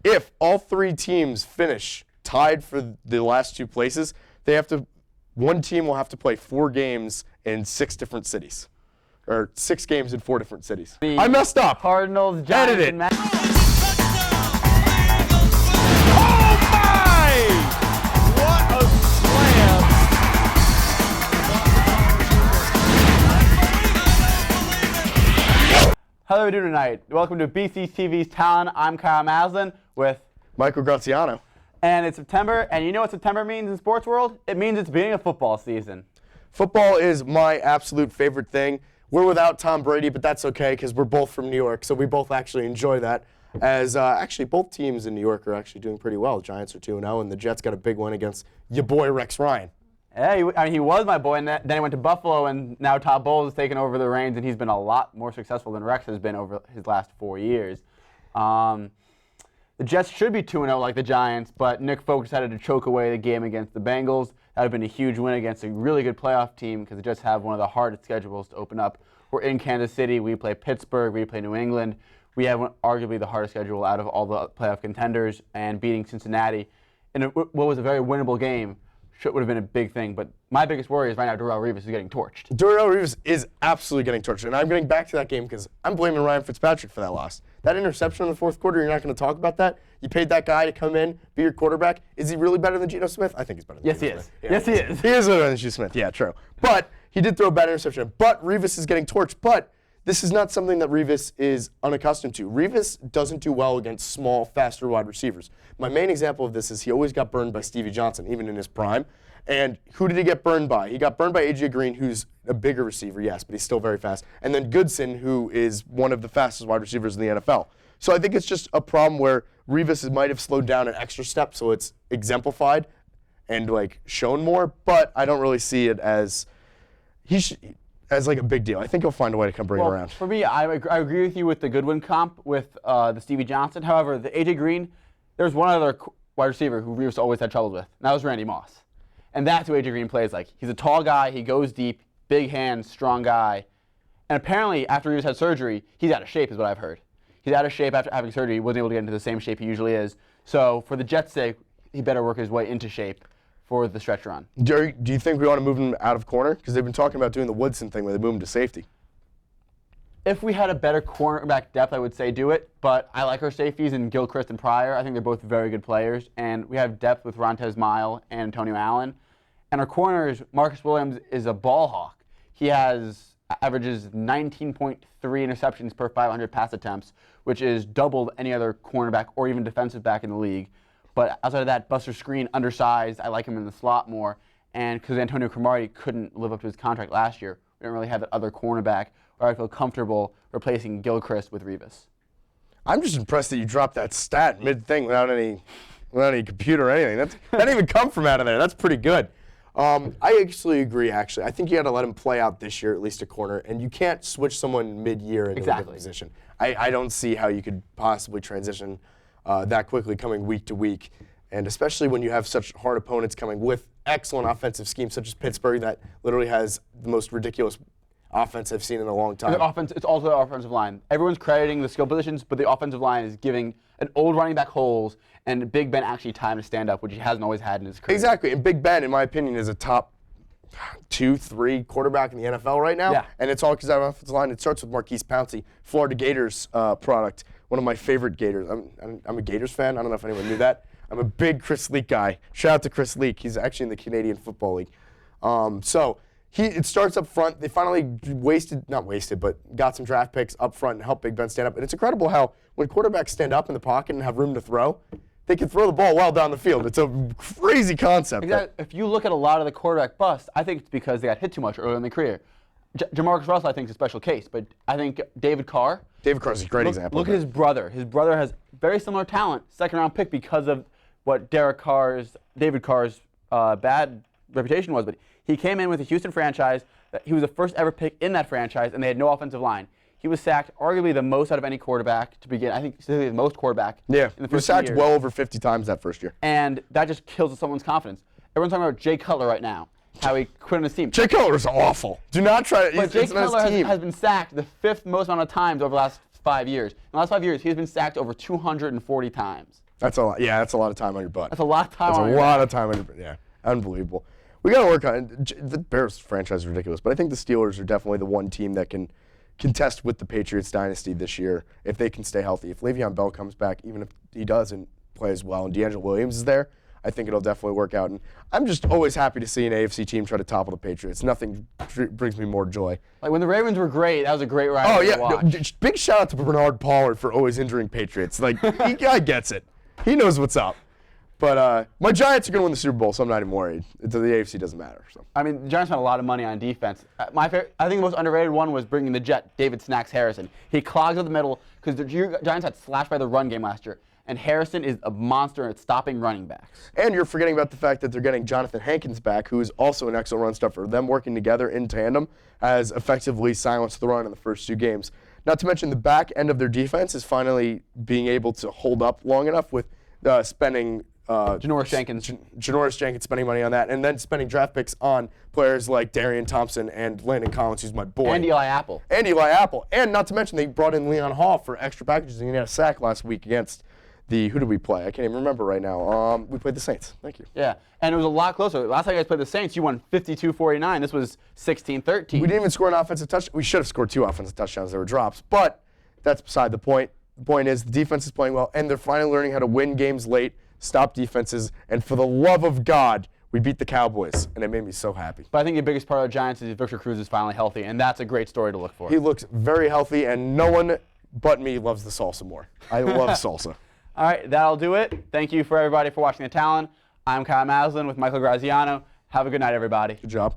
If all three teams finish tied for the last two places, one team will have to play 4 games in 6 different cities. Or 6 games in 4 different cities. I messed up. Cardinals, Giants, Edit it. and Mets. Oh my! What a slam! How are we doing tonight? Welcome to BCTV's Talent. I'm Kyle Maslin with Michael Graziano. And it's September, and you know what September means in sports world? It means it's beginning of football season. Football is my absolute favorite thing. We're without Tom Brady, but that's okay because we're both from New York, so we both actually enjoy that. As actually both teams in New York are actually doing pretty well. The Giants are 2-0, and the Jets got a big win against your boy Rex Ryan. Yeah, he was my boy, and then he went to Buffalo, and now Todd Bowles has taken over the reins, and he's been a lot more successful than Rex has been over his last 4 years. The Jets should be 2-0 like the Giants, but Nick Foles decided to choke away the game against the Bengals. That would have been a huge win against a really good playoff team because the Jets have one of the hardest schedules to open up. We're in Kansas City. We play Pittsburgh. We play New England. We have arguably the hardest schedule out of all the playoff contenders, and beating Cincinnati in what was a very winnable game would have been a big thing. But my biggest worry is right now Darrelle Revis is getting torched. Darrelle Revis is absolutely getting torched, and I'm getting back to that game because I'm blaming Ryan Fitzpatrick for that loss. That interception in the fourth quarter, you're not going to talk about that? You paid that guy to come in, be your quarterback. Is he really better than Geno Smith? I think he's better than Geno Smith. Yes, he is. He is better than Geno Smith. Yeah, true. But he did throw a bad interception. But Revis is getting torched. But this is not something that Revis is unaccustomed to. Revis doesn't do well against small, faster wide receivers. My main example of this is he always got burned by Stevie Johnson, even in his prime. And who did he get burned by? He got burned by A.J. Green, who's a bigger receiver, yes, but he's still very fast. And then Goodson, who is one of the fastest wide receivers in the NFL. So I think it's just a problem where Revis might have slowed down an extra step, so it's exemplified and shown more. But I don't really see it as as a big deal. I think he'll find a way to come bring it around. For me, I agree with you with the Goodwin comp with the Stevie Johnson. However, the A.J. Green, there's one other wide receiver who Revis always had trouble with, and that was Randy Moss. And that's who A.J. Green plays like. He's a tall guy, he goes deep, big hands, strong guy. And apparently, after Revis had surgery, he's out of shape is what I've heard. He's out of shape after having surgery. He wasn't able to get into the same shape he usually is. So for the Jets' sake, he better work his way into shape for the stretch run. Do you think we want to move him out of corner? Because they've been talking about doing the Woodson thing where they move him to safety. If we had a better cornerback depth, I would say do it. But I like our safeties in Gilchrist and Pryor. I think they're both very good players. And we have depth with Rontez Mile and Antonio Allen. And our corners, Marcus Williams is a ball hawk. He averages 19.3 interceptions per 500 pass attempts, which is doubled any other cornerback or even defensive back in the league. But outside of that, Buster Screen, undersized. I like him in the slot more. And because Antonio Cromartie couldn't live up to his contract last year, we don't really have that other cornerback where I feel comfortable replacing Gilchrist with Revis. I'm just impressed that you dropped that stat mid-thing without any computer or anything. That didn't even come from out of there. That's pretty good. I actually agree, actually. I think you got to let him play out this year, at least a corner, and you can't switch someone mid-year into a different position. I don't see how you could possibly transition that quickly coming week to week, and especially when you have such hard opponents coming with excellent offensive schemes such as Pittsburgh that literally has the most ridiculous offense I've seen in a long time. It's also the offensive line. Everyone's crediting the skill positions, but the offensive line is giving an old running back holes and Big Ben actually time to stand up, which he hasn't always had in his career. Exactly, and Big Ben, in my opinion, is a top 2-3 quarterback in the NFL right now. Yeah. And it's all because of that offensive line. It starts with Marquise Pouncey, Florida Gators product, one of my favorite Gators. I'm a Gators fan. I don't know if anyone knew that. I'm a big Chris Leak guy. Shout out to Chris Leak. He's actually in the Canadian Football League. It starts up front. They finally got some draft picks up front and helped Big Ben stand up. And it's incredible how when quarterbacks stand up in the pocket and have room to throw, they can throw the ball well down the field. It's a crazy concept. Exactly. If you look at a lot of the quarterback busts, I think it's because they got hit too much early in their career. Jamarcus Russell, I think, is a special case, but I think David Carr. David Carr's a great example. Look at his brother. His brother has very similar talent, second-round pick because of what David Carr's bad reputation was. But he came in with a Houston franchise. He was the first ever pick in that franchise, and they had no offensive line. He was sacked arguably the most out of any quarterback to begin. I think specifically the most quarterback. Yeah, in the first he was sacked years. well over 50 times that first year. And that just kills someone's confidence. Everyone's talking about Jay Cutler right now, how he quit on his team. Jay Cutler's awful. Do not try to. But Jay Cutler has been sacked the 5th most amount of times over the last 5 years. In the last 5 years, he's been sacked over 240 times. That's a lot. Yeah, that's a lot of time on your butt. That's a lot of time That's on a your lot back. of time on your butt. Yeah, unbelievable. We got to work on the Bears franchise is ridiculous, but I think the Steelers are definitely the one team that can contest with the Patriots dynasty this year if they can stay healthy. If Le'Veon Bell comes back, even if he doesn't play as well, and D'Angelo Williams is there, I think it'll definitely work out. And I'm just always happy to see an AFC team try to topple the Patriots. Nothing brings me more joy. Like when the Ravens were great, that was a great ride. Oh to yeah, watch. big shout out to Bernard Pollard for always injuring Patriots. Like he guy gets it. He knows what's up. But my Giants are going to win the Super Bowl, so I'm not even worried. The AFC doesn't matter. So. I mean, the Giants spent a lot of money on defense. I think the most underrated one was bringing the Jet, David Snacks Harrison. He clogs up the middle because the Giants had slashed by the run game last year. And Harrison is a monster at stopping running backs. And you're forgetting about the fact that they're getting Jonathan Hankins back, who is also an excellent run stuffer. Them working together in tandem has effectively silenced the run in the first 2 games. Not to mention the back end of their defense is finally being able to hold up long enough with spending Janoris Jenkins. Janoris Jenkins spending money on that, and then spending draft picks on players like Darian Thompson and Landon Collins, who's my boy. And Eli Apple. And Eli Apple. And not to mention they brought in Leon Hall for extra packages, and he had a sack last week against who did we play? I can't even remember right now. We played the Saints. Thank you. Yeah, and it was a lot closer. Last time you guys played the Saints, you won 52-49. This was 16-13. We didn't even score an offensive touchdown. We should have scored 2 offensive touchdowns. There were drops, but that's beside the point. The point is the defense is playing well, and they're finally learning how to win games late, stop defenses, and for the love of God, we beat the Cowboys, and it made me so happy. But I think the biggest part of the Giants is Victor Cruz is finally healthy, and that's a great story to look for. He looks very healthy, and no one but me loves the salsa more. I love salsa. All right, that'll do it. Thank you for everybody for watching The Talon. I'm Kyle Maslin with Michael Graziano. Have a good night, everybody. Good job.